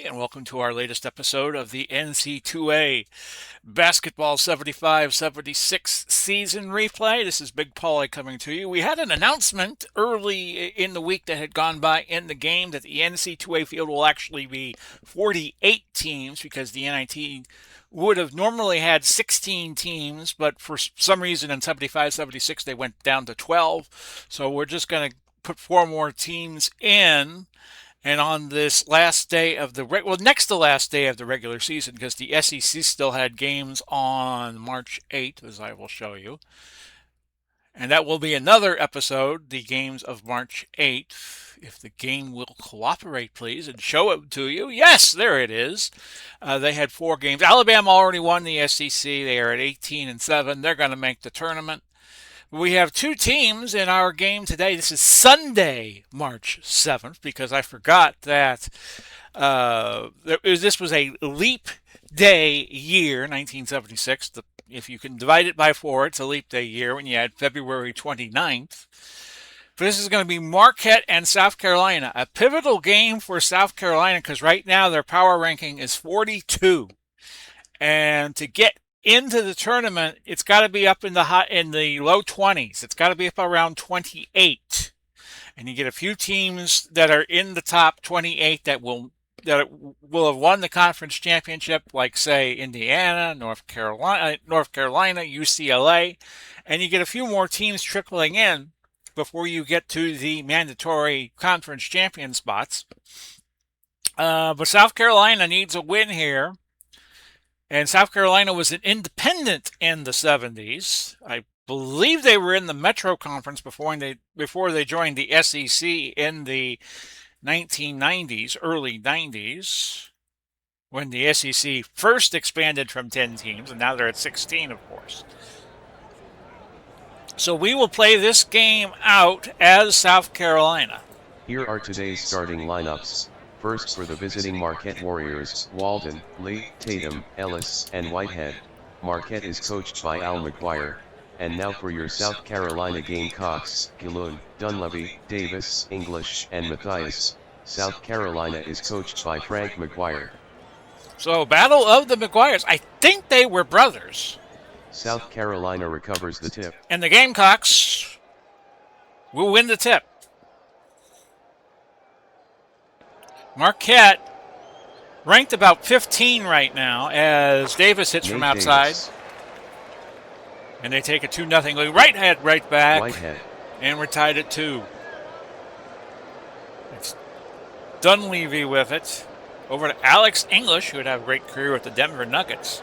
And welcome to our latest episode of the NC2A Basketball 75-76 season replay. This is Big Paulie coming to you. We had an announcement early in the week that had gone by in the game that the NC2A field will actually be 48 teams because the NIT would have normally had 16 teams, but for some reason in 75-76 they went down to 12. So we're just going to put 4 more teams in. And on this last day of the next to last day of the regular season, because the SEC still had games on March 8th, as I will show you. And that will be another episode, the games of March 8th. If the game will cooperate, please, and show it to you. Yes, there it is. They had 4 games. Alabama already won the SEC. They are at 18-7. They're going to make the tournament. We have 2 teams in our game today. This is Sunday, March 7th, because I forgot that this was a leap day year, 1976. If you can divide it by 4, it's a leap day year when you add February 29th. But this is going to be Marquette and South Carolina, a pivotal game for South Carolina because right now their power ranking is 42. And to get into the tournament, it's got to be up in the low 20s. It's got to be up around 28, and you get a few teams that are in the top 28 that will have won the conference championship, like say Indiana, North Carolina, UCLA, and you get a few more teams trickling in before you get to the mandatory conference champion spots. But South Carolina needs a win here. And South Carolina was an independent in the 70s. I believe they were in the Metro Conference before they joined the SEC in the 1990s, early 90s, when the SEC first expanded from 10 teams, and now they're at 16, of course. So we will play this game out as South Carolina. Here are today's starting lineups. First for the visiting Marquette Warriors, Walden, Lee, Tatum, Ellis, and Whitehead. Marquette is coached by Al McGuire. And now for your South Carolina Gamecocks, Gilloon, Dunleavy, Davis, English, and Matthias. South Carolina is coached by Frank McGuire. So, battle of the McGuires. I think they were brothers. South Carolina recovers the tip. And the Gamecocks will win the tip. Marquette ranked about 15 right now as Davis hits from outside. And they take a 2-0 lead. Right back. Whitehead. And we're tied at 2. It's Dunleavy with it. Over to Alex English, who would have a great career with the Denver Nuggets.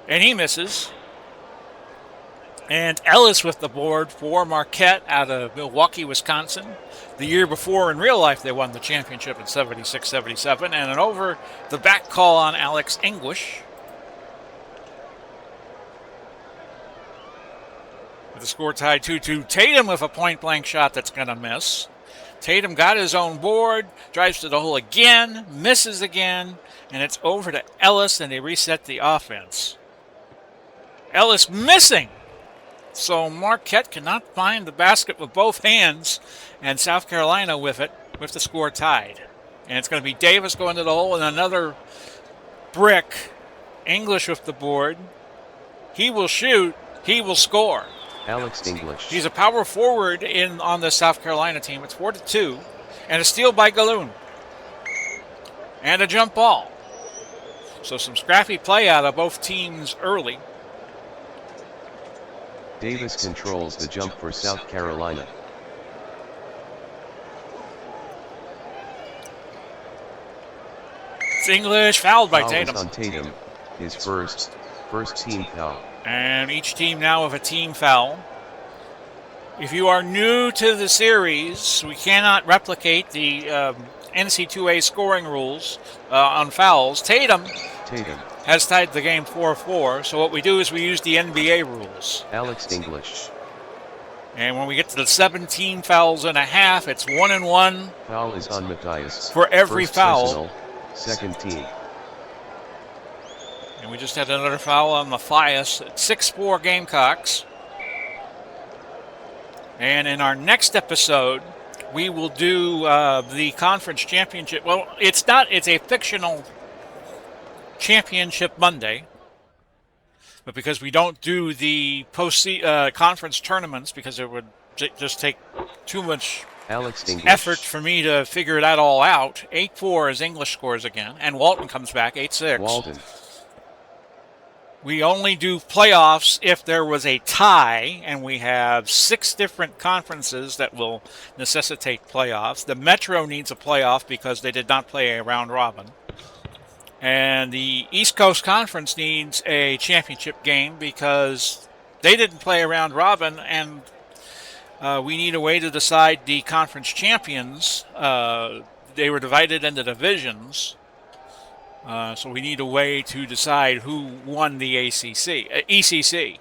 And he misses. And Ellis with the board for Marquette out of Milwaukee, Wisconsin. The year before, in real life, they won the championship in 76-77. And an over the back call on Alex English. With the score tied 2-2. Tatum with a point-blank shot that's going to miss. Tatum got his own board, drives to the hole again, misses again, and it's over to Ellis, and they reset the offense. Ellis missing. So Marquette cannot find the basket with both hands, and South Carolina with it, with the score tied. And it's going to be Davis going to the hole and another brick. English with the board. He will shoot. He will score. Alex English. He's a power forward on the South Carolina team. It's 4-2, and a steal by Galoon. And a jump ball. So some scrappy play out of both teams early. Davis controls the jump for South Carolina. It's English, fouled by Foul Tatum. on Tatum, his first team foul. And each team now with a team foul. If you are new to the series, we cannot replicate the NC2A scoring rules on fouls. Tatum has tied the game 4-4. So what we do is we use the NBA rules. Alex English. And when we get to the 17 fouls and a half, it's 1-1. Foul is on Matthias. For every First foul. Personal, second team. And we just had another foul on Matthias at 6-4 Gamecocks. And in our next episode, we will do the conference championship. Well, it's a fictional championship Monday. But because we don't do the conference tournaments, because it would just take too much effort for me to figure that all out. 8-4 as English scores again, and Walton comes back 8-6. Walton. We only do playoffs if there was a tie, and we have 6 different conferences that will necessitate playoffs. The Metro needs a playoff because they did not play a round robin. And the East Coast Conference needs a championship game because they didn't play a round robin, and we need a way to decide the conference champions. They were divided into divisions, so we need a way to decide who won the ECC.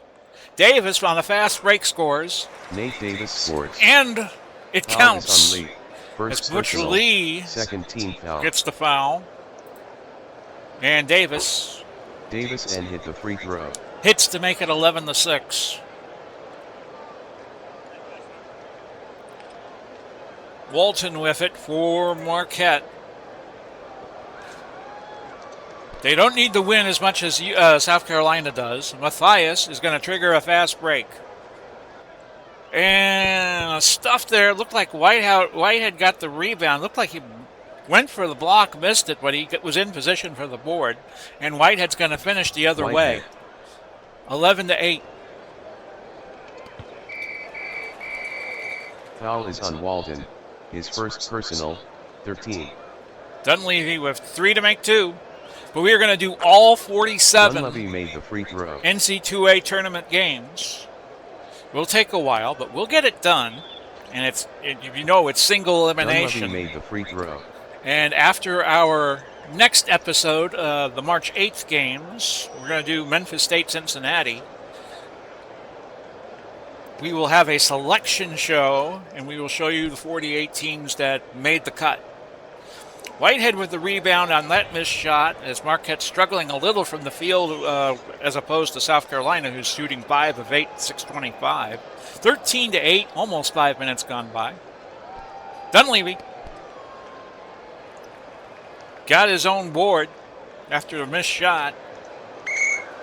Davis on a fast break scores. Nate Davis scores. And it Foul counts. is on Lee. First As Butch personal, Lee second team foul. gets the foul. And Davis and hit the free throw. hits to make it 11-6. Walton with it for Marquette. They don't need the win as much as South Carolina does. Matthias is going to trigger a fast break. And a stuff there. Looked like Whitehead got the rebound. Looked like he went for the block, missed it, but he was in position for the board. And Whitehead's going to finish the other way. 11-8. Foul is on Walton. His first personal, 13. Dunleavy with 3 to make 2. But we are going to do all 47 Dunleavy made the free throw. NCAA tournament games. Will take a while, but we'll get it done. And it's single elimination. Dunleavy made the free throw. And after our next episode, the March 8th games, we're going to do Memphis State, Cincinnati. We will have a selection show, and we will show you the 48 teams that made the cut. Whitehead with the rebound on that missed shot, as Marquette struggling a little from the field as opposed to South Carolina, who's shooting 5 of 8, 625. 13-8, almost 5 minutes gone by. Dunleavy got his own board after a missed shot.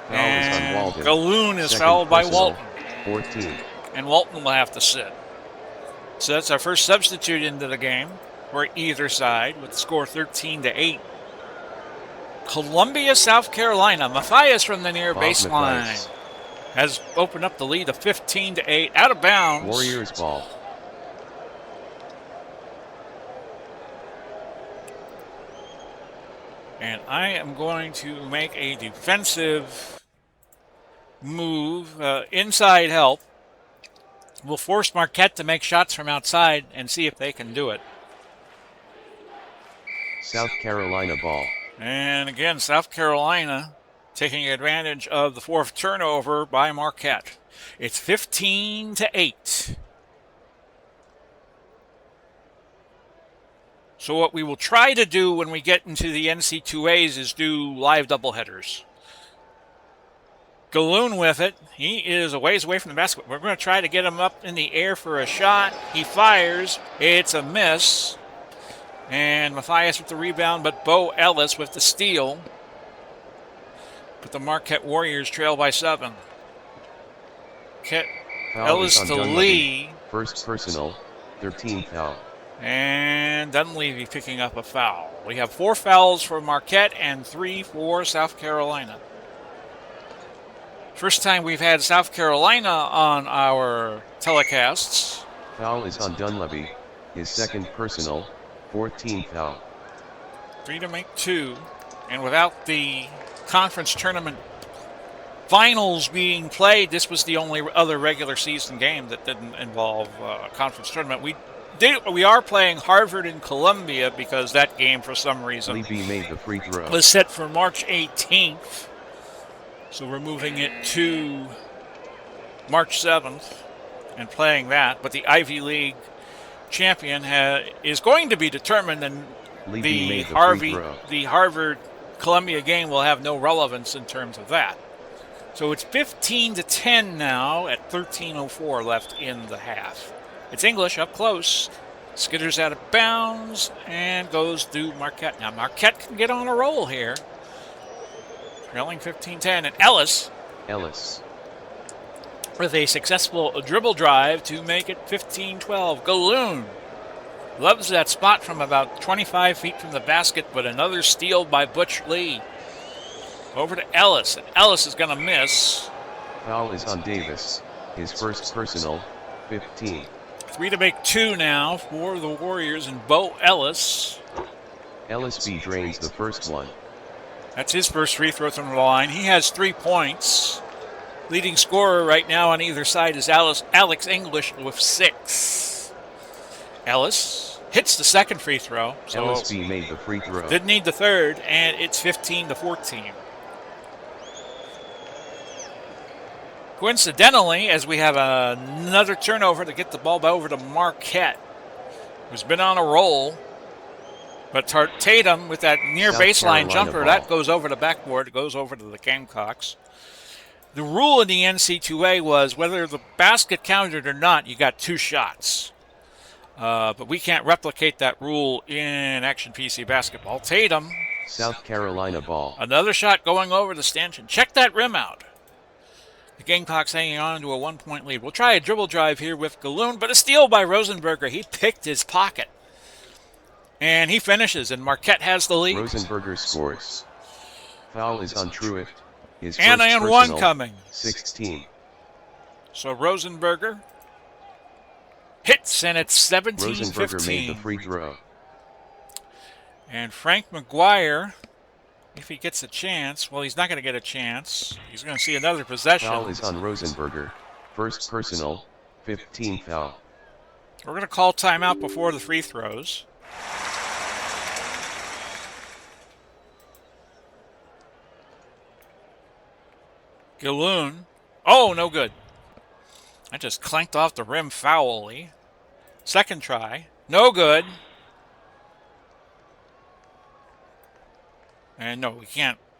And Galloon is fouled by Walton. 14. And Walton will have to sit. So that's our first substitute into the game for either side with the score 13-8. Columbia, South Carolina. Matthias from the near baseline has opened up the lead of 15-8. Out of bounds. Warriors ball. And I am going to make a defensive move. Inside help. We'll force Marquette to make shots from outside and see if they can do it. South Carolina ball. And again, South Carolina taking advantage of the 4th turnover by Marquette. It's 15-8. So what we will try to do when we get into the NC2As is do live doubleheaders. Galloon with it. He is a ways away from the basket. We're going to try to get him up in the air for a shot. He fires. It's a miss. And Matthias with the rebound, but Bo Ellis with the steal. But the Marquette Warriors trail by 7. Ellis to Lee. First personal, 13th foul. And Dunleavy picking up a foul. We have 4 fouls for Marquette and 3 for South Carolina. First time we've had South Carolina on our telecasts. Foul is on Dunleavy, his second personal, 14th foul. 3 to make 2. And without the conference tournament finals being played, this was the only other regular season game that didn't involve a conference tournament. We are playing Harvard and Columbia because that game, for some reason, Levy made the free throw. was set for March 18th. So we're moving it to March 7th and playing that. But the Ivy League champion is going to be determined, and the Harvard-Columbia game will have no relevance in terms of that. So it's 15-10 now at 13:04 left in the half. It's English up close. Skitters out of bounds and goes to Marquette. Now Marquette can get on a roll here. Trailing 15-10. And Ellis with a successful dribble drive to make it 15-12. Galoon loves that spot from about 25 feet from the basket, but another steal by Butch Lee. Over to Ellis, and Ellis is going to miss. Foul is on Davis, his first personal, 15. 3 to make 2 now for the Warriors, and Bo Ellis. Ellis B drains the first one. That's his first free throw from the line. He has 3 points. Leading scorer right now on either side is Alex English with 6. Ellis hits the second free throw. So Ellis B made the free throw. Didn't need the third, and it's 15-14. Coincidentally, as we have another turnover to get the ball over to Marquette, who's been on a roll. But Tatum with that near baseline jumper, that goes over the backboard. It goes over to the Gamecocks. The rule in the NC2A was whether the basket counted or not, you got 2 shots. But we can't replicate that rule in Action PC basketball. Tatum. South Carolina ball. Another shot going over the stanchion. Check that rim out. The Gamecocks hanging on to a 1-point lead. We'll try a dribble drive here with Galoon, but a steal by Rosenberger. He picked his pocket. And he finishes, and Marquette has the lead. Rosenberger scores. Foul is on Truitt. His and first personal, 1 coming. 16. So Rosenberger hits, and it's 17-15. Rosenberger made the free throw. And Frank McGuire, if he gets a chance, well, he's not going to get a chance. He's going to see another possession. Foul is on Rosenberger. First personal, 15 foul. We're going to call timeout before the free throws. Galoon. Oh, no good. I just clanked off the rim foully. Second try. No good. And no,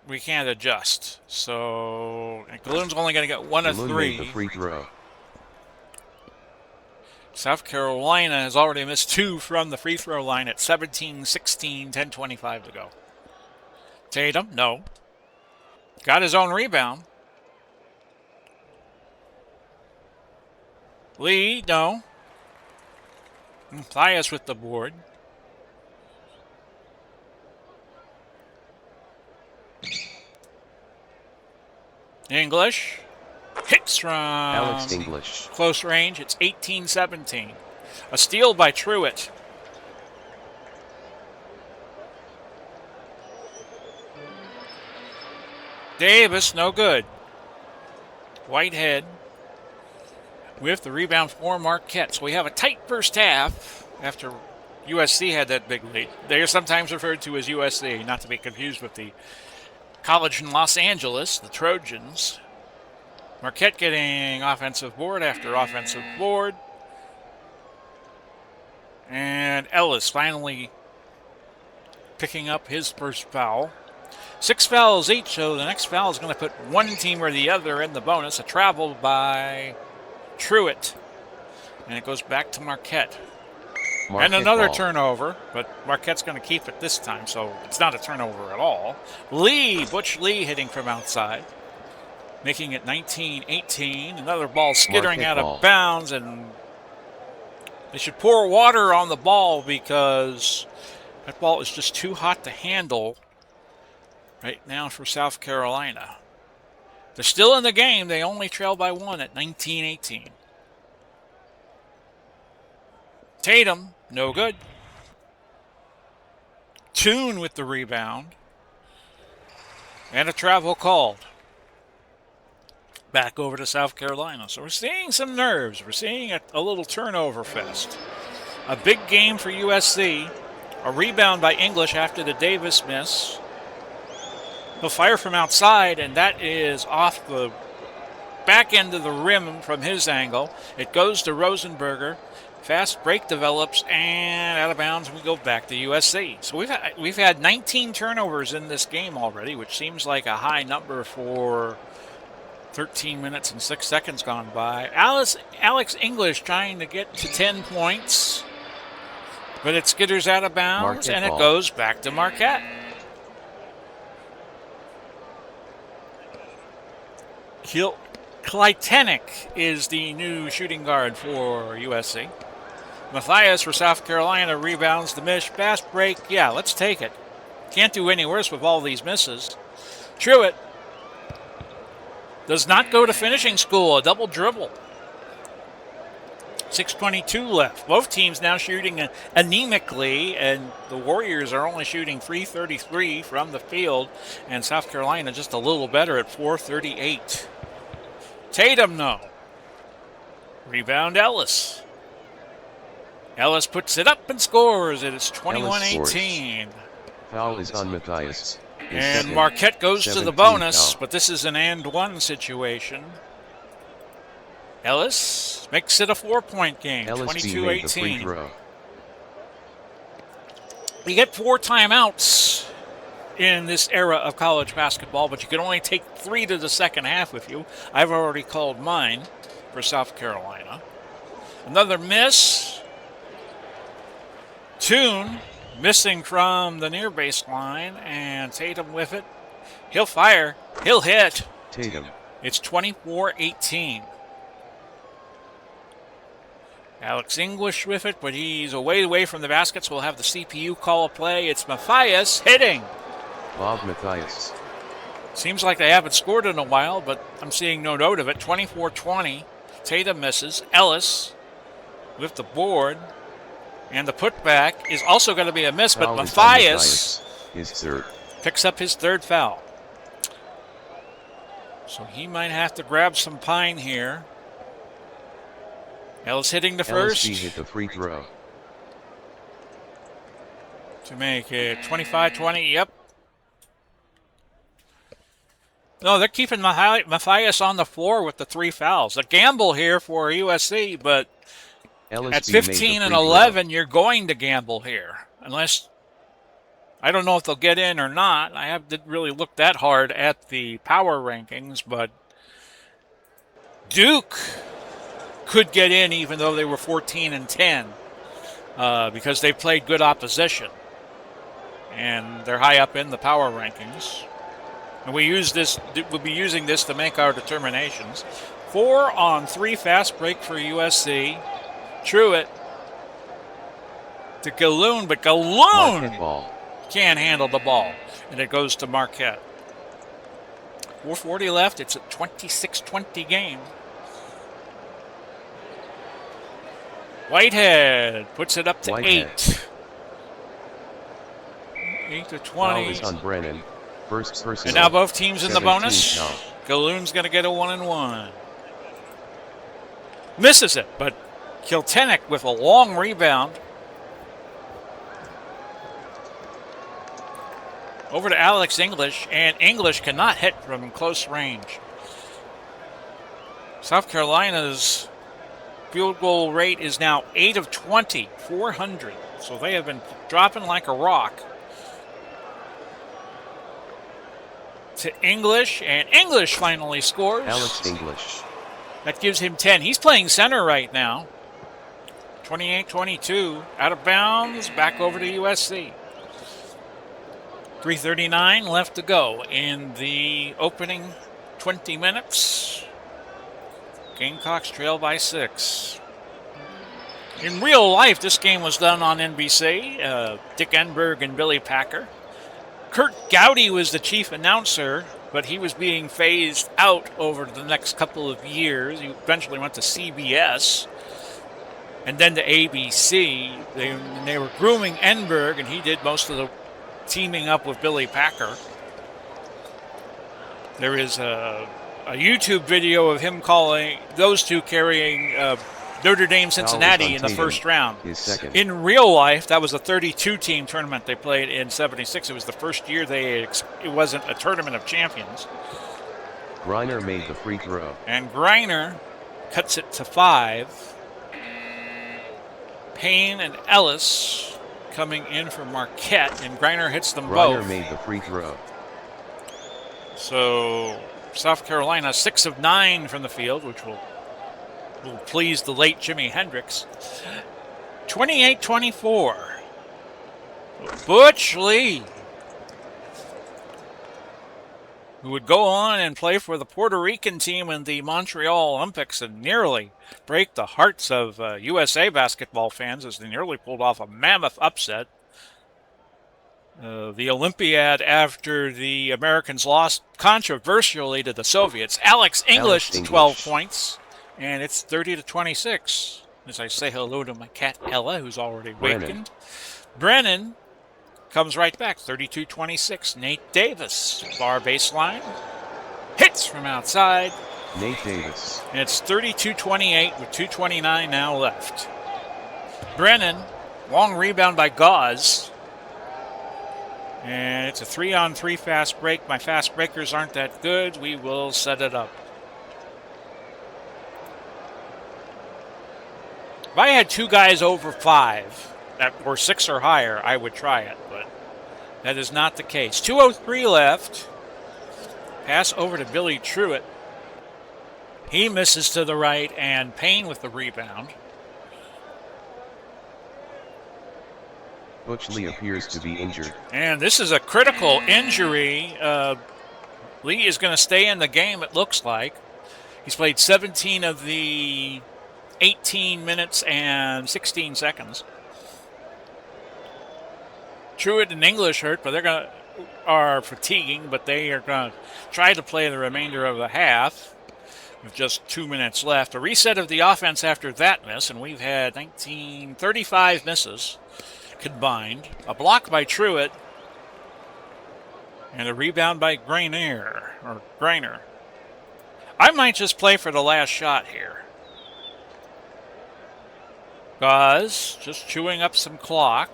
we can't adjust. So Galoon's only going to get 1 of 3. Made the free throw. South Carolina has already missed 2 from the free throw line at 17-16, 10:25 to go. Tatum, no. Got his own rebound. Lee, no. Mathias with the board. English. Hits from Alex English. Close range. It's 18-17. A steal by Truitt. Davis, no good. Whitehead with the rebound for Marquette. So we have a tight first half after USC had that big lead. They are sometimes referred to as USC, not to be confused with the college in Los Angeles, the Trojans. Marquette getting offensive board after offensive board. And Ellis finally picking up his first foul. 6 fouls each, so the next foul is going to put one team or the other in the bonus. A travel by Truitt. And it goes back to Marquette. And another turnover, but Marquette's going to keep it this time, so it's not a turnover at all. Butch Lee hitting from outside, making it 19-18. Another ball skittering out of bounds, and they should pour water on the ball because that ball is just too hot to handle right now for South Carolina. They're still in the game. They only trail by 1 at 19-18. Tatum, no good. Toon with the rebound. And a travel called. Back over to South Carolina. So we're seeing some nerves. We're seeing a little turnover fest. A big game for USC. A rebound by English after the Davis miss. He'll fire from outside, and that is off the back end of the rim from his angle. It goes to Rosenberger. Fast break develops, and out of bounds we go back to USC. So we've had 19 turnovers in this game already, which seems like a high number for 13 minutes and 6 seconds gone by. Alex English trying to get to 10 points, but it skitters out of bounds, Marquette and it ball. goes back to Marquette. Kleitenik is the new shooting guard for USC. Matthias for South Carolina rebounds the miss. Fast break, yeah, let's take it. Can't do any worse with all these misses. Truitt does not go to finishing school, a double dribble. 6:22 left. Both teams now shooting anemically, and the Warriors are only shooting .333 from the field, and South Carolina just a little better at .438. Tatum, no. Rebound, Ellis. Ellis puts it up and scores. It is 21-18. Foul is on Matthias. And Marquette goes to the bonus, but this is an and one situation. Ellis makes it a 4-point game, 22-18. You get 4 timeouts in this era of college basketball, but you can only take 3 to the second half with you. I've already called mine for South Carolina. Another miss. Toon missing from the near baseline, and Tatum with it. He'll fire. He'll hit. Tatum. It's 24-18. Alex English with it, but he's away from the basket, so we'll have the CPU call a play. It's Matthias hitting. Bob Matthias. Seems like they haven't scored in a while, but I'm seeing no note of it. 24-20. Tatum misses. Ellis with the board. And the putback is also going to be a miss, but Matthias his third. Picks up his third foul. So he might have to grab some pine here. Ellis hitting the first. LSD hit the free throw. To make it 25-20, yep. No, they're keeping Matthias on the floor with the 3 fouls. A gamble here for USC, but LSD at 15 and 11, you're going to gamble here. Unless, I don't know if they'll get in or not. I didn't really look that hard at the power rankings, but Duke could get in even though they were 14 and 10 because they played good opposition. And they're high up in the power rankings. And we'll be using this to make our determinations. 4-on-3 fast break for USC. Truitt to Galloon, but Galloon can't handle the ball. And it goes to Marquette. 4:40 left. It's a 26-20 game. Whitehead puts it up to 8. 8 to 20. Foul is on Brennan. First person. And now both teams in the bonus. Galloon's going to get a 1-and-1. Misses it, but Kiltenik with a long rebound. Over to Alex English, and English cannot hit from close range. South Carolina's field goal rate is now 8 of 20, 400. So they have been dropping like a rock. To English, and English finally scores. Alex English. That gives him 10. He's playing center right now. 28-22. Out of bounds. Back over to USC. 3:39 left to go in the opening 20 minutes. Gamecocks trail by 6. In real life, this game was done on NBC. Dick Enberg and Billy Packer. Kurt Gowdy was the chief announcer, but he was being phased out over the next couple of years. He eventually went to CBS and then to ABC. They were grooming Enberg, and he did most of the teaming up with Billy Packer. There is a YouTube video of him calling those two carrying Notre Dame Cincinnati in the first round. In real life, that was a 32-team tournament they played in '76. It was the first year it wasn't a tournament of champions. Greiner made the free throw. And Greiner cuts it to 5. Payne and Ellis coming in for Marquette, and Greiner hits them both. Greiner made the free throw. So South Carolina 6 of 9 from the field, which will please the late Jimi Hendrix. 28-24. Butch Lee, who would go on and play for the Puerto Rican team in the Montreal Olympics and nearly break the hearts of USA basketball fans as they nearly pulled off a mammoth upset. The Olympiad after the Americans lost controversially to the Soviets. Alex English 12 points, and it's 30-26. As I say hello to my cat Ella, who's already wakened. Brennan comes right back, 32-26. Nate Davis, far baseline. Hits from outside. Nate Davis. And it's 32-28 with 2:29 now left. Brennan, long rebound by Gauze. And it's a 3-on-3 fast break. My fast breakers aren't that good. We will set it up. If I had 2 guys over 5, or 6 or higher, I would try it, but that is not the case. 2:03 left. Pass over to Billy Truitt. He misses to the right, and Payne with the rebound. Butch Lee appears to be injured. And this is a critical injury. Lee is going to stay in the game, it looks like. He's played 17 of the 18 minutes and 16 seconds. Truitt and English hurt, but are fatiguing, but they are going to try to play the remainder of the half with just 2 minutes left. A reset of the offense after that miss, and we've had 35 misses combined. A block by Truitt, and a rebound by Greiner. I might just play for the last shot here. Gauze just chewing up some clock.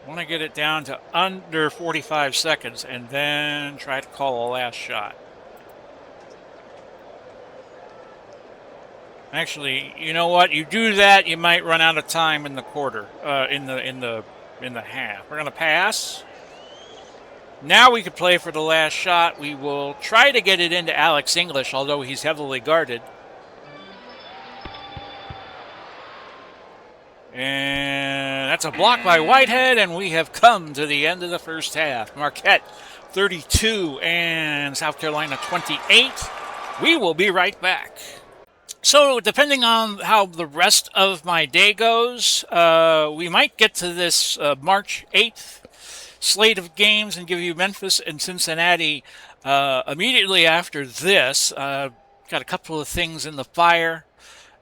Want to get it down to under 45 seconds and then try to call a last shot. Actually, you know what? You do that, you might run out of time in the quarter, in the half. We're going to pass. Now we could play for the last shot. We will try to get it into Alex English, although he's heavily guarded. And that's a block by Whitehead, and we have come to the end of the first half. Marquette 32 and South Carolina 28. We will be right back. So depending on how the rest of my day goes, we might get to this March 8th slate of games and give you Memphis and Cincinnati immediately after this. Got a couple of things in the fire,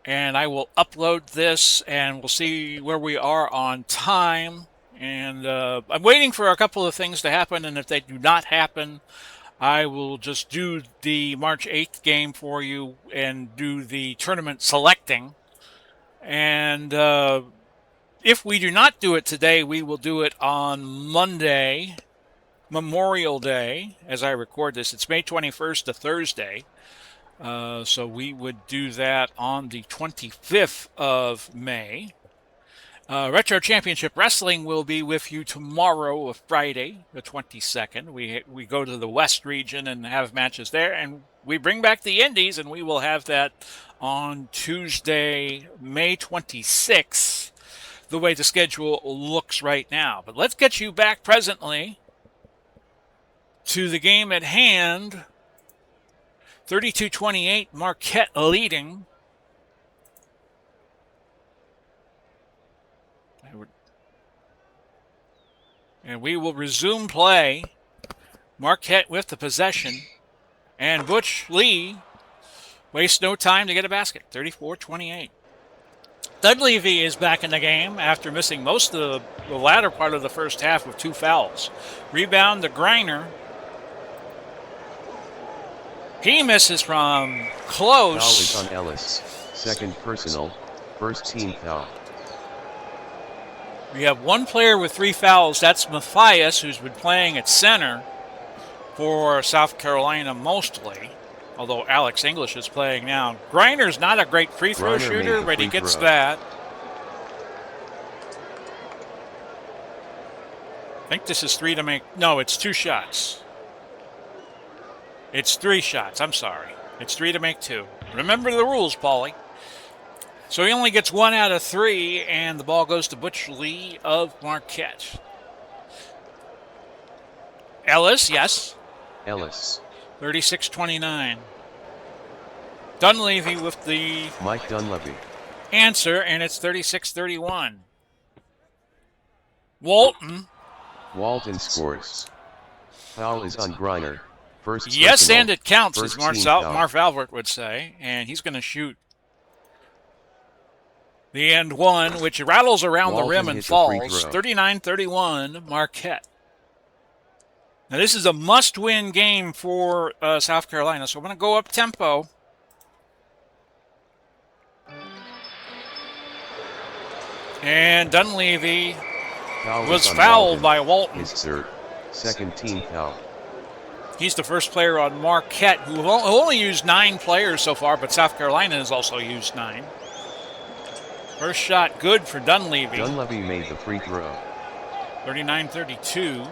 and I will upload this, and we'll see where we are on time. And I'm waiting for a couple of things to happen, and if they do not happen, I will just do the March 8th game for you and do the tournament selecting. And if we do not do it today, we will do it on Monday, Memorial Day, as I record this. It's May 21st to Thursday. So we would do that on the 25th of May. Retro Championship Wrestling will be with you tomorrow, Friday, the 22nd. We go to the West region and have matches there, and we bring back the Indies, and we will have that on Tuesday, May 26th, the way the schedule looks right now. But let's get you back presently to the game at hand. 32-28, Marquette leading. And we will resume play. Marquette with the possession. And Butch Lee wastes no time to get a basket. 34-28. Dunleavy is back in the game after missing most of the latter part of the first half with 2 fouls. Rebound to Greiner. He misses from Foul is close. on Ellis. Second personal. First team foul. We have one player with 3 fouls. That's Matthias, who's been playing at center for South Carolina mostly, although Alex English is playing now. Griner's not a great free throw Griner shooter, made the but he free gets throw. that. I think this is 3 to make. No, it's 2 shots. It's 3 shots. I'm sorry. It's 3 to make 2. Remember the rules, Paulie. So he only gets 1 out of 3, and the ball goes to Butch Lee of Marquette. Ellis, yes. Ellis. 36-29. Dunleavy with the Mike Dunleavy. answer, and it's 36-31. Walton. Walton scores. Foul is on Griner. First Yes, personal. and it counts, as First team foul. Marv Albert would say, and he's going to shoot the end one, which rattles around Walton the rim and hits a free falls. throw. 39-31, Marquette. Now, this is a must-win game for South Carolina, so I'm going to go up-tempo. And Dunleavy was on fouled Walton. by Walton. His third. Second team foul. He's the first player on Marquette who only used 9 players so far, but South Carolina has also used 9. First shot good for Dunleavy. Dunleavy made the free throw. 39-32.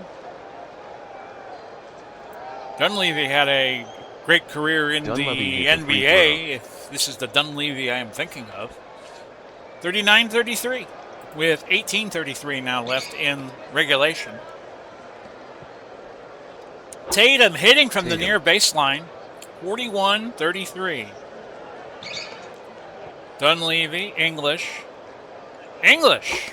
Dunleavy had a great career in Dunleavy the hit the free NBA, if this is the Dunleavy I am thinking of. 39-33, with 18:33 now left in regulation. Tatum hitting from the near baseline, 41-33. Dunleavy, English. Alex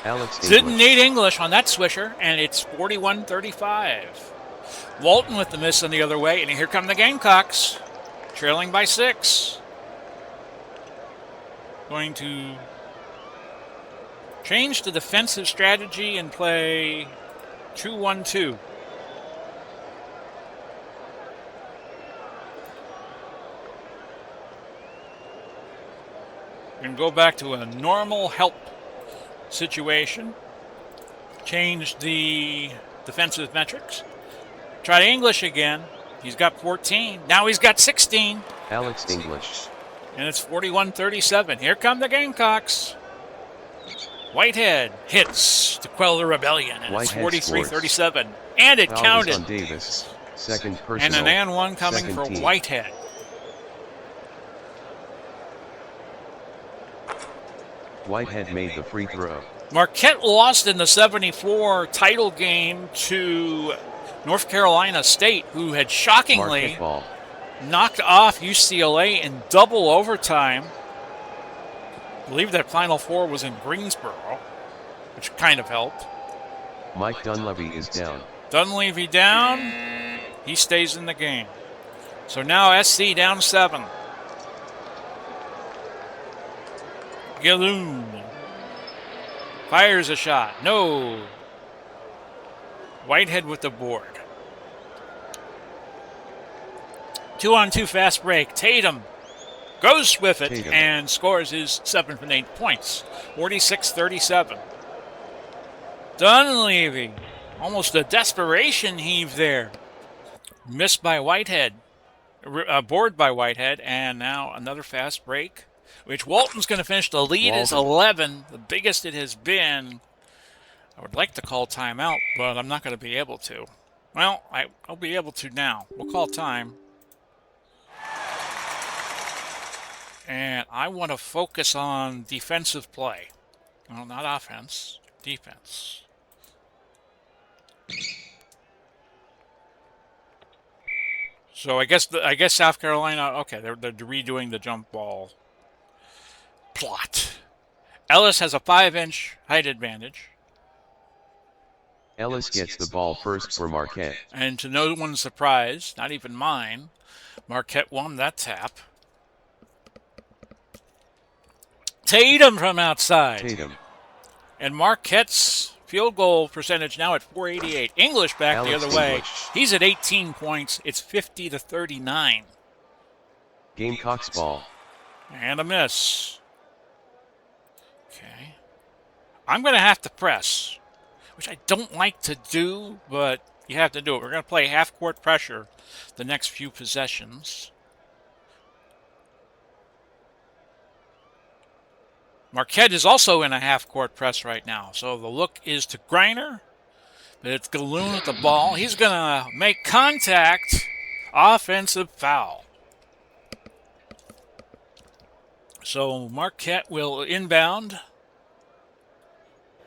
English. Didn't need English on that swisher, and it's 41-35. Walton with the miss on the other way, and here come the Gamecocks, trailing by 6. Going to change the defensive strategy and play 2-1-2. And go back to a normal help situation. Change the defensive metrics. Try English again. He's got 14. Now he's got 16. Alex English. And it's 41-37. Here come the Gamecocks. Whitehead hits to quell the rebellion. And it's 43-37. And it counted. On Davis. Second personal. And an and one coming Second for team. Whitehead. Whitehead made the free throw. Marquette lost in the 74 title game to North Carolina State, who had shockingly knocked off UCLA in double overtime. I believe that Final Four was in Greensboro, which kind of helped. Mike Dunleavy is down. Dunleavy down. He stays in the game. So now SC down 7. Gilloon fires a shot. No. Whitehead with the board. 2-on-2 fast break. Tatum goes with it and scores his 7 from 8 points. 46-37. Dunleavy. Almost a desperation heave there. Missed by Whitehead. Board by Whitehead. And now another fast break, which Walton's going to finish. The lead is 11, the biggest it has been. I would like to call timeout, but I'm not going to be able to. Well, I'll be able to now. We'll call time. And I want to focus on defensive play. Well, not offense, defense. So I guess South Carolina, okay, they're redoing the jump ball plot. Ellis has a 5-inch height advantage. Ellis gets the ball first for Marquette. And to no one's surprise, not even mine, Marquette won that tap. Tatum from outside. Tatum. And Marquette's Field goal percentage now at .488. English back Alex the other way. English. He's at 18 points. It's 50-39. Gamecocks ball. And a miss. Okay. I'm going to have to press, which I don't like to do, but you have to do it. We're going to play half-court pressure the next few possessions. Marquette is also in a half-court press right now. So the look is to Greiner, but it's Galoon with the ball. He's going to make contact. Offensive foul. So Marquette will inbound.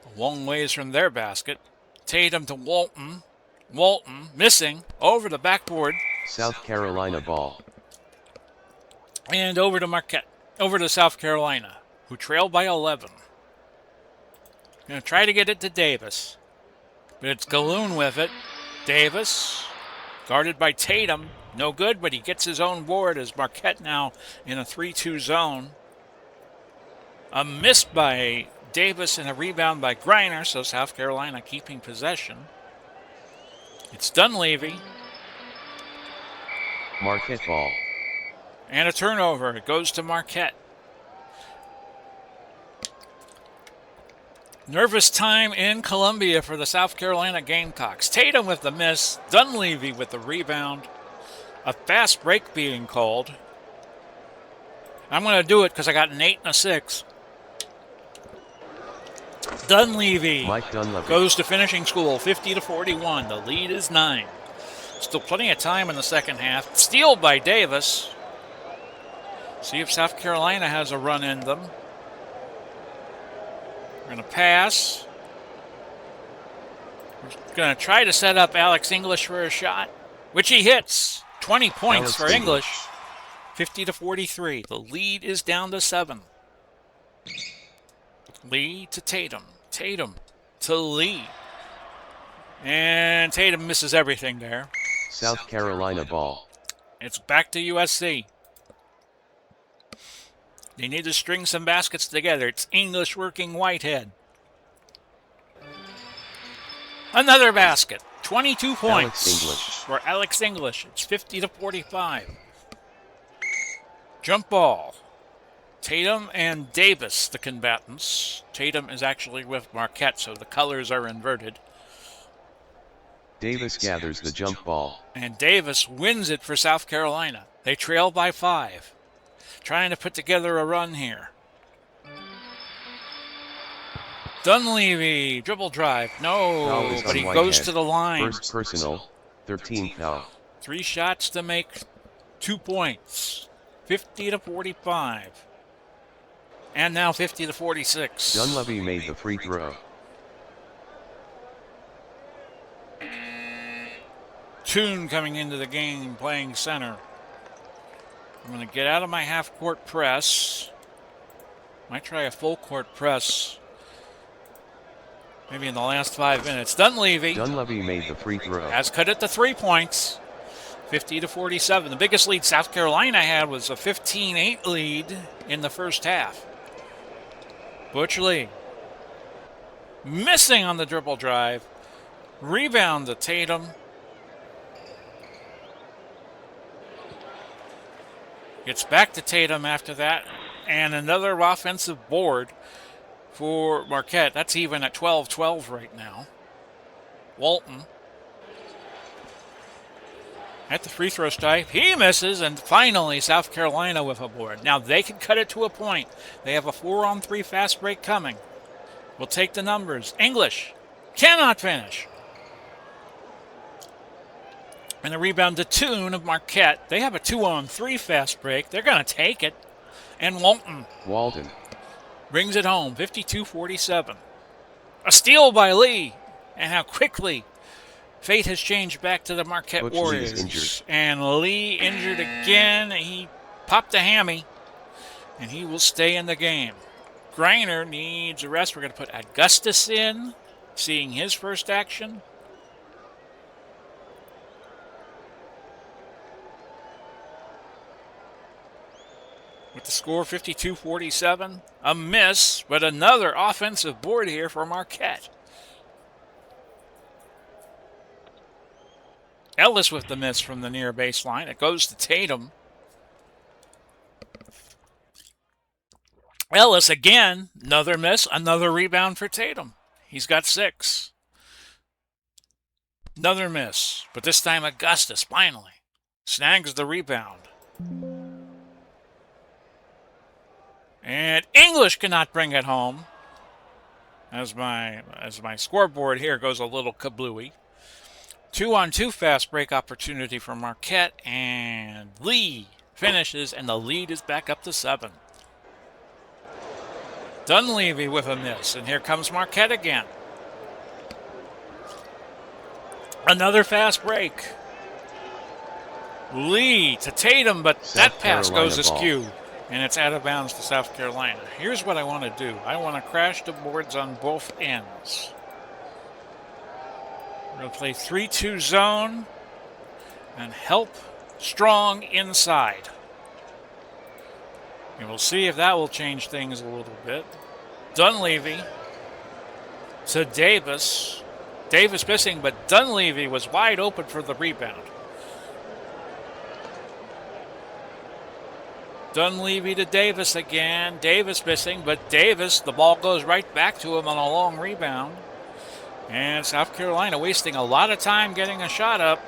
A long ways from their basket. Tatum to Walton. Walton missing over the backboard. South Carolina ball. And over to Marquette. Over to South Carolina, who trailed by 11. Going to try to get it to Davis. But it's Galoon with it. Davis, guarded by Tatum. No good, but he gets his own board as Marquette now in a 3-2 zone. A miss by Davis and a rebound by Greiner, so South Carolina keeping possession. It's Dunleavy. Marquette ball. And a turnover. It goes to Marquette. Nervous time in Columbia for the South Carolina Gamecocks. Tatum with the miss. Dunleavy with the rebound. A fast break being called. I'm going to do it because I got an 8 and a 6. Dunleavy goes to finishing school, 50-41. The lead is 9. Still plenty of time in the second half. Steal by Davis. See if South Carolina has a run in them. We're going to pass. We're going to try to set up Alex English for a shot, which he hits. 20 points for English. 50-43. The lead is down to 7. Lee to Tatum. Tatum to Lee. And Tatum misses everything there. South Carolina ball. It's back to USC. They need to string some baskets together. It's English working Whitehead. Another basket. 22 points for Alex English. It's 50-45. Jump ball. Tatum and Davis, the combatants. Tatum is actually with Marquette, so the colors are inverted. Davis gathers the jump ball. And Davis wins it for South Carolina. They trail by 5. Trying to put together a run here. Dunleavy, dribble drive. No, but he goes to the line. First personal, 13th foul. 3 shots to make 2 points. 50-45. And now 50-46. Dunleavy made the free throw. Toon coming into the game, playing center. I'm going to get out of my half-court press. Might try a full-court press. Maybe in the last 5 minutes. Dunleavy made the free throw. Has cut it to 3 points. 50-47. The biggest lead South Carolina had was a 15-8 lead in the first half. Butch Lee. Missing on the dribble drive. Rebound to Tatum. Gets back to Tatum after that. And another offensive board for Marquette. That's even at 12-12 right now. Walton. At the free throw stripe. He misses, and finally South Carolina with a board. Now they can cut it to a point. They have a 4-on-3 fast break coming. We'll take the numbers. English cannot finish. And the rebound to Toon of Marquette. They have a 2-on-3 fast break. They're going to take it. And Walton brings it home, 52-47. A steal by Lee. And how quickly fate has changed back to the Marquette Warriors. And Lee injured again. He popped a hammy. And he will stay in the game. Greiner needs a rest. We're going to put Augustus in, seeing his first action. With the score 52-47, a miss, but another offensive board here for Marquette. Ellis with the miss from the near baseline. It goes to Tatum. Ellis again, another miss, another rebound for Tatum. He's got 6. Another miss, but this time Augustus finally snags the rebound. And English cannot bring it home. As my scoreboard here goes a little kablooey. 2-on-2 fast break opportunity for Marquette, and Lee finishes, and the lead is back up to 7. Dunleavy with a miss, and here comes Marquette again. Another fast break. Lee to Tatum, but that pass goes askew, and it's out of bounds to South Carolina. Here's what I want to do. I want to crash the boards on both ends. We're going to play 3-2 zone and help Strong inside. And we'll see if that will change things a little bit. Dunleavy to Davis. Davis missing, but Dunleavy was wide open for the rebound. Dunleavy to Davis again. Davis missing, but Davis, the ball goes right back to him on a long rebound. And South Carolina wasting a lot of time getting a shot up.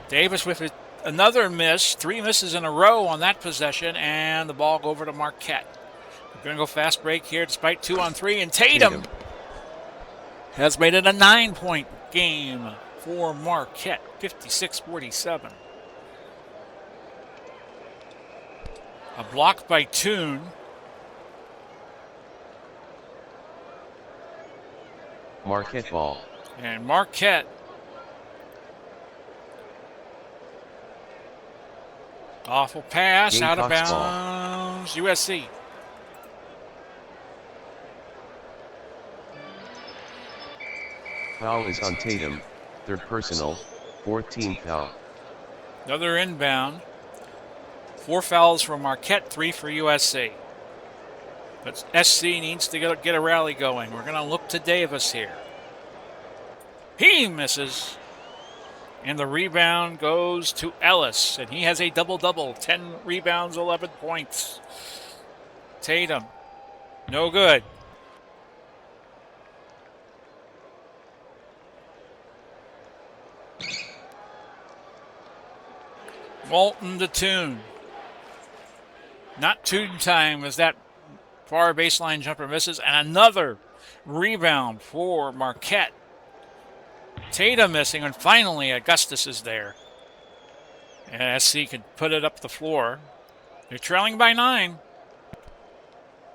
Davis with another miss, 3 misses in a row on that possession, and the ball go over to Marquette. We're going to go fast break here despite 2-on-3, and Tatum has made it a 9-point game for Marquette, 56-47. A block by Toon. Marquette ball. And Marquette awful pass, Gamecocks out of bounds, ball. USC. Foul is on Tatum, 3rd personal, 4th team foul. Another inbound. 4 fouls for Marquette, 3 for USC. But SC needs to get a rally going. We're going to look to Davis here. He misses. And the rebound goes to Ellis. And he has a double-double. 10 rebounds, 11 points. Tatum. No good. Walton to Toon. Not Toon time as that far baseline jumper misses. And another rebound for Marquette. Tatum missing, and finally Augustus is there. And SC can put it up the floor. They're trailing by 9.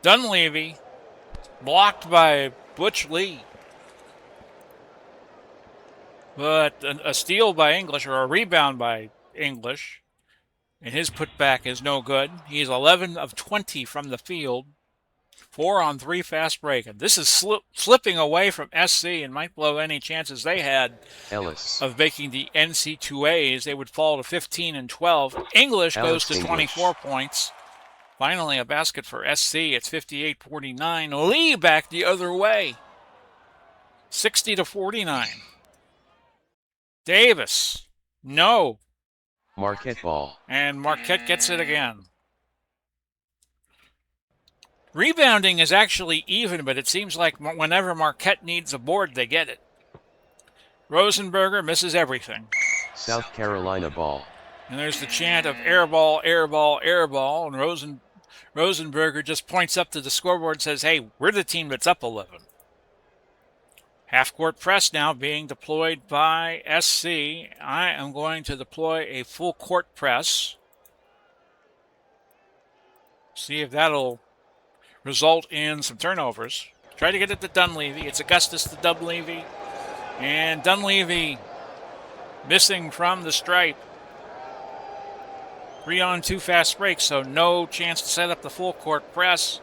Dunleavy blocked by Butch Lee. But a steal by English, or a rebound by English. And his putback is no good. He's 11 of 20 from the field. 4-on-3 fast break. And this is slipping away from SC and might blow any chances they had of making the NC2As. They would fall to 15 and 12. English goes to 24 points. Finally, a basket for SC. It's 58-49. Lee back the other way. 60-49. Davis. No. Marquette ball. And Marquette gets it again. Rebounding is actually even, but it seems like whenever Marquette needs a board, they get it. Rosenberger misses everything. South Carolina ball. And there's the chant of air ball, air ball, air ball. And Rosenberger just points up to the scoreboard and says, hey, we're the team that's up 11. Half-court press now being deployed by SC. I am going to deploy a full-court press. See if that'll result in some turnovers. Try to get it to Dunleavy. It's Augustus to Dunleavy. And Dunleavy missing from the stripe. 3-on-2 fast break, so no chance to set up the full court press.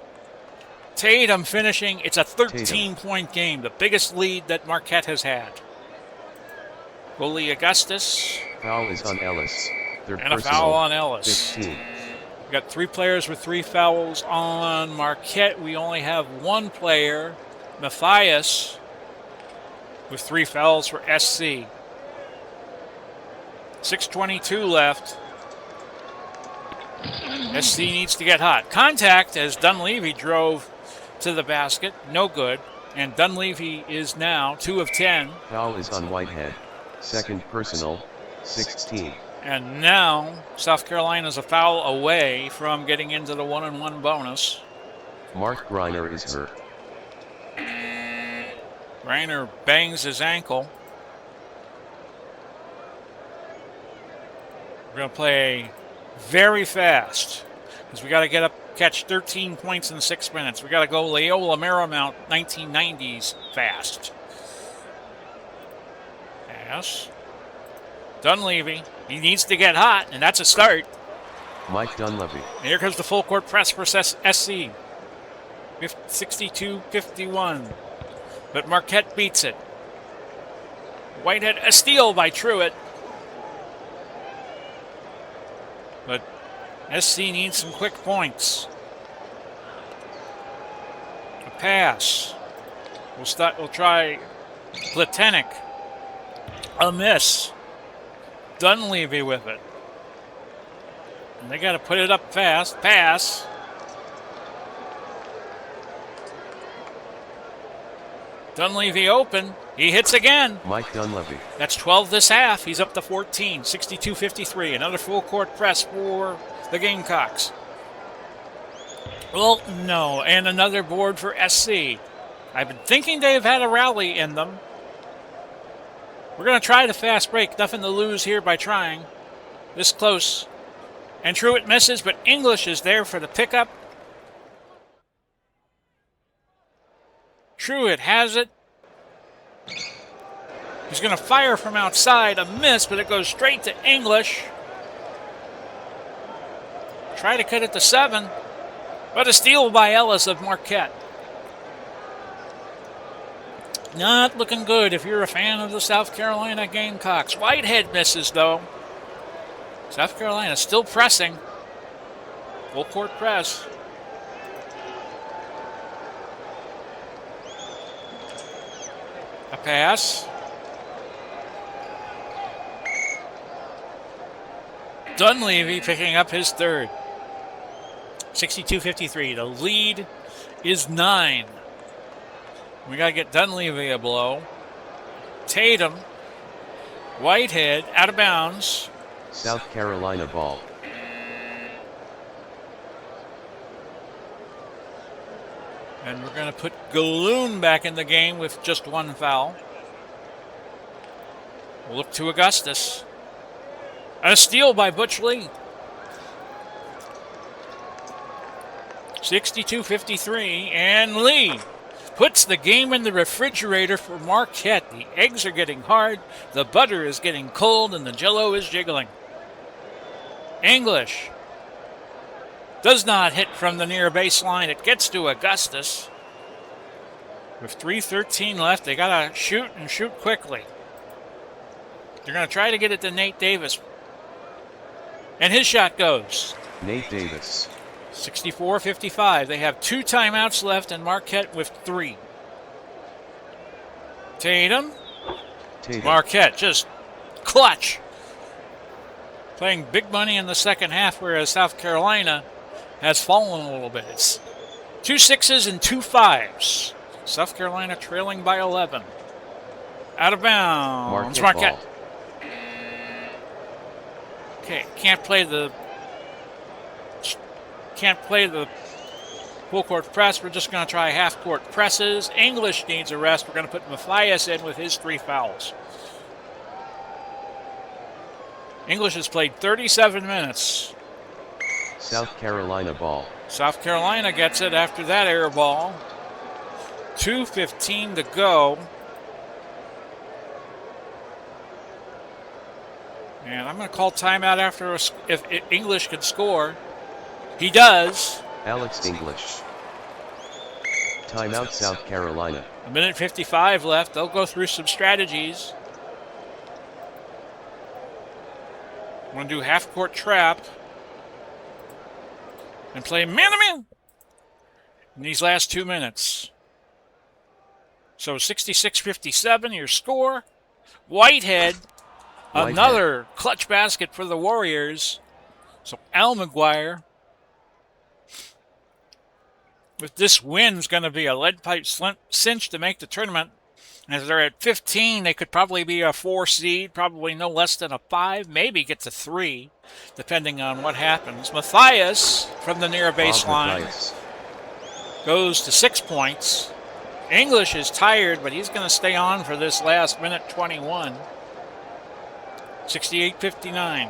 Tatum finishing. It's a 13-point game, the biggest lead that Marquette has had. Goalie Augustus. Foul is on Ellis. And a foul on Ellis. 15. We've got 3 players with 3 fouls on Marquette. We only have 1 player, Matthias, with 3 fouls for SC. 6:22 left. SC needs to get hot. Contact as Dunleavy drove to the basket. No good. And Dunleavy is now 2 of 10. Foul is on Whitehead. Second personal, 16. And now South Carolina's a foul away from getting into the 1-on-1 bonus. Mark Griner is hurt. Griner bangs his ankle. We're going to play very fast because we got to catch 13 points in 6 minutes. We got to go Loyola Marymount 1990s fast. Pass. Dunleavy. He needs to get hot, and that's a start. Mike Dunleavy. And here comes the full court press for SC. 62-51. But Marquette beats it. Whitehead, a steal by Truitt. But SC needs some quick points. A pass. We'll try Platenic. A miss. Dunleavy with it. And they got to put it up fast. Pass. Dunleavy open. He hits again. Mike Dunleavy. That's 12 this half. He's up to 14. 62-53. Another full court press for the Gamecocks. Well, no. And another board for SC. I've been thinking they've had a rally in them. We're going to try the fast break. Nothing to lose here by trying. This close. And Truitt misses, but English is there for the pickup. Truitt has it. He's going to fire from outside. A miss, but it goes straight to English. Try to cut it to 7. But a steal by Ellis of Marquette. Not looking good if you're a fan of the South Carolina Gamecocks. Whitehead misses, though. South Carolina still pressing. Full court press. A pass. Dunleavy picking up his third. 62-53. The lead is 9. We got to get Dunleavy a blow. Tatum. Whitehead out of bounds. South Carolina ball. And we're going to put Galoon back in the game with just 1 foul. We'll look to Augustus. And a steal by Butch Lee. 62-53, and Lee puts the game in the refrigerator for Marquette. The eggs are getting hard, the butter is getting cold, and the jello is jiggling. English does not hit from the near baseline. It gets to Augustus. With 3:13 left, they got to shoot and shoot quickly. They're going to try to get it to Nate Davis. And his shot goes. Nate Davis. 64-55. They have 2 timeouts left, and Marquette with 3. Tatum. Marquette just clutch. Playing big money in the second half, whereas South Carolina has fallen a little bit. It's 2 6s and 2 5s. South Carolina trailing by 11. Out of bounds. Marquette. Okay, can't play the full court press. We're just going to try half court presses. English needs a rest. We're going to put Matthias in with his 3 fouls. English has played 37 minutes. South Carolina ball. South Carolina gets it after that air ball. 2:15 to go. And I'm going to call timeout after if English can score. He does. Alex English. Timeout South Carolina. 1:55 left. They'll go through some strategies. I'm going to do half-court trap. And play man-to-man in these last 2 minutes. So 66-57, your score. Whitehead Whitehead. Another clutch basket for the Warriors. So Al McGuire, with this win, is going to be a lead pipe cinch to make the tournament. And if they're at 15, they could probably be a 4 seed, probably no less than a 5, maybe get to 3, depending on what happens. Matthias from the near baseline goes to 6 points. English is tired, but he's going to stay on for this last minute 21. 68-59.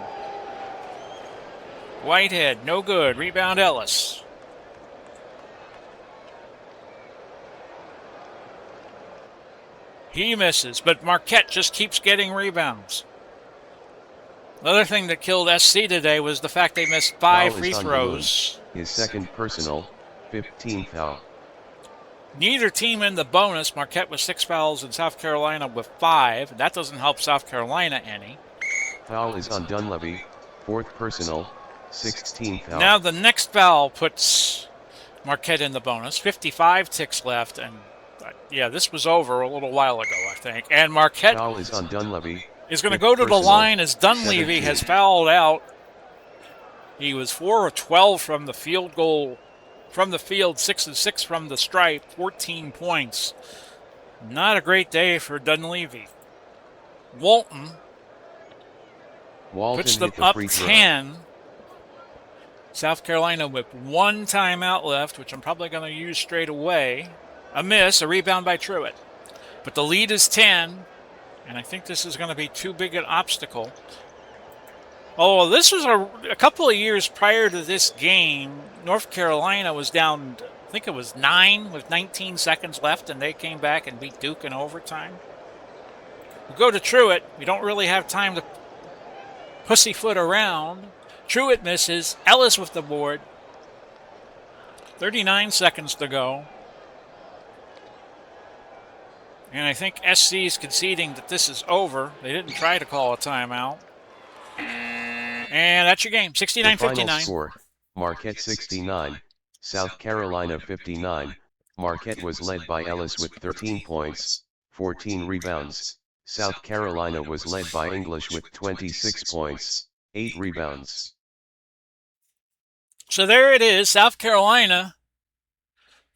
Whitehead, no good. Rebound Ellis. He misses, but Marquette just keeps getting rebounds. The other thing that killed SC today was the fact they missed 5 free throws. His second personal, 15th foul. Neither team in the bonus. Marquette with 6 fouls and South Carolina with 5. That doesn't help South Carolina any. Foul is on Dunleavy, 4th personal, 16th foul. Now the next foul puts Marquette in the bonus. 55 ticks left, and yeah, this was over a little while ago, I think. And Marquette foul is on Dunleavy, is going to go to the line as Dunleavy has fouled out. He was 4 of 12 from the field goal, from the field, 6 of 6 from the stripe, 14 points. Not a great day for Dunleavy. Walton puts them up 10. South Carolina with 1 timeout left, which I'm probably going to use straight away. A miss, a rebound by Truitt. But the lead is 10, and I think this is going to be too big an obstacle. Oh, this was a couple of years prior to this game. North Carolina was down, I think it was 9 with 19 seconds left, and they came back and beat Duke in overtime. We'll go to Truitt. We don't really have time to pussyfoot around. Truitt misses. Ellis with the board. 39 seconds to go. And I think SC is conceding that this is over. They didn't try to call a timeout. And that's your game, 69-59. Final score, Marquette 69, South Carolina 59. Marquette was led by Ellis with 13 points, 14 rebounds. South Carolina was led by English with 26 points, 8 rebounds. So there it is. South Carolina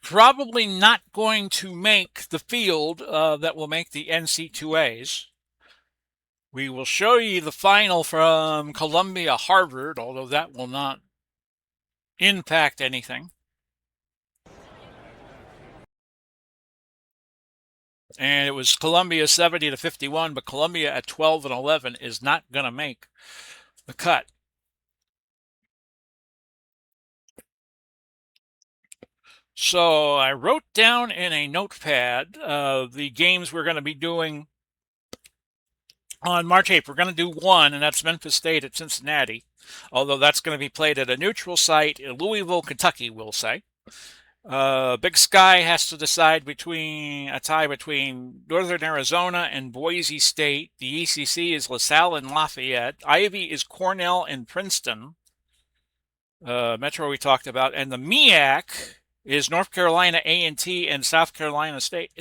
probably not going to make the field that will make the NC2As. We will show you the final from Columbia-Harvard, although that will not impact anything. And it was Columbia 70-51, but Columbia at 12-11 is not going to make the cut. So I wrote down in a notepad the games we're going to be doing on March 8th. We're going to do one, and that's Memphis State at Cincinnati, although that's going to be played at a neutral site in Louisville, Kentucky, we'll say. Big Sky has to decide between a tie between Northern Arizona and Boise State. The ECC is LaSalle and Lafayette. Ivy is Cornell and Princeton. Metro we talked about. And the MEAC is North Carolina A&T and South Carolina State.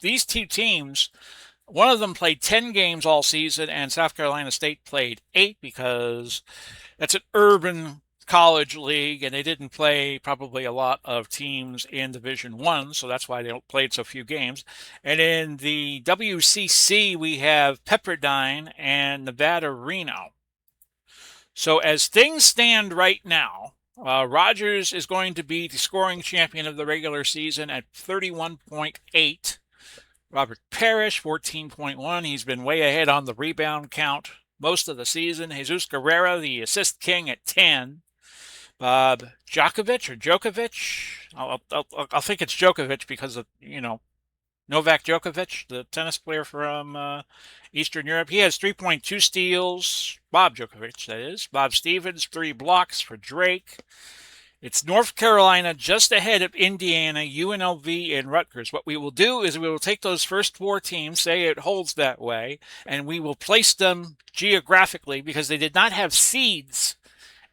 These two teams, one of them played 10 games all season, and South Carolina State played 8 because that's an urban college league, and they didn't play probably a lot of teams in Division I, so that's why they played so few games. And in the WCC, we have Pepperdine and Nevada Reno. So as things stand right now, Rogers is going to be the scoring champion of the regular season at 31.8. Robert Parrish, 14.1. He's been way ahead on the rebound count most of the season. Jesus Guerrero, the assist king, at 10. Bob Djokovic. I'll think it's Djokovic because of, Novak Djokovic, the tennis player from Eastern Europe. He has 3.2 steals. Bob Djokovic, that is. Bob Stevens, 3 blocks for Drake. It's North Carolina just ahead of Indiana, UNLV, and Rutgers. What we will do is we will take those first 4 teams, say it holds that way, and we will place them geographically because they did not have seeds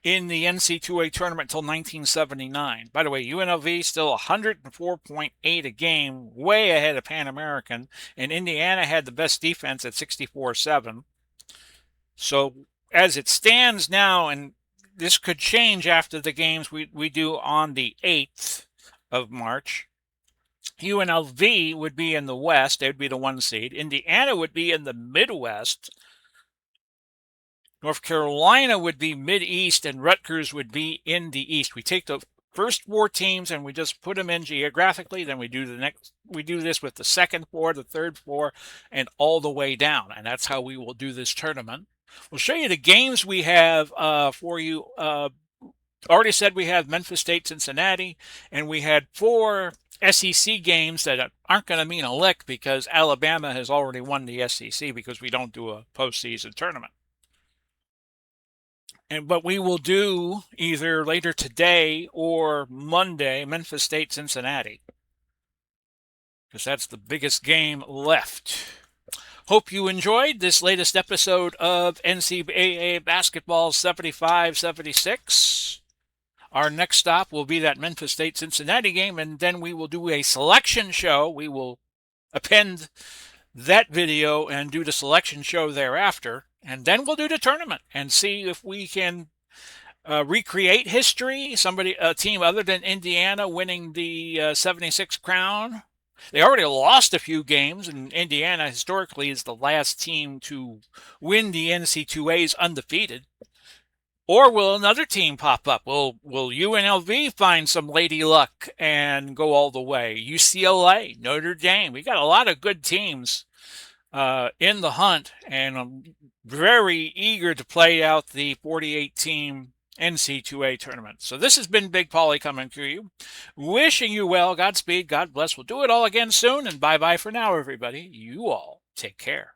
in the NCAA tournament until 1979. By the way, UNLV still 104.8 a game, way ahead of Pan American, and Indiana had the best defense at 64-7. So as it stands now, and this could change after the games we do on the 8th of March, UNLV would be in the West. They would be the 1 seed. Indiana would be in the Midwest. North Carolina would be Mid-East, and Rutgers would be in the East. We take the first 4 teams and we just put them in geographically. Then we do this with the second 4, the third 4, and all the way down. And that's how we will do this tournament. We'll show you the games we have for you. Already said we have Memphis State, Cincinnati, and we had 4 SEC games that aren't going to mean a lick because Alabama has already won the SEC because we don't do a postseason tournament. But we will do either later today or Monday, Memphis State, Cincinnati, because that's the biggest game left. Hope you enjoyed this latest episode of NCAA Basketball 75-76. Our next stop will be that Memphis State Cincinnati game, and then we will do a selection show. We will append that video and do the selection show thereafter. And then we'll do the tournament and see if we can recreate history. A team other than Indiana winning the 76 crown. They already lost a few games, and Indiana historically is the last team to win the NC2As undefeated. Or will another team pop up? Will UNLV find some lady luck and go all the way? UCLA, Notre Dame. We got a lot of good teams in the hunt, and I'm very eager to play out the 48-team NC2A tournament. So this has been Big Paulie coming to you. Wishing you well. Godspeed. God bless. We'll do it all again soon, and bye-bye for now, everybody. You all take care.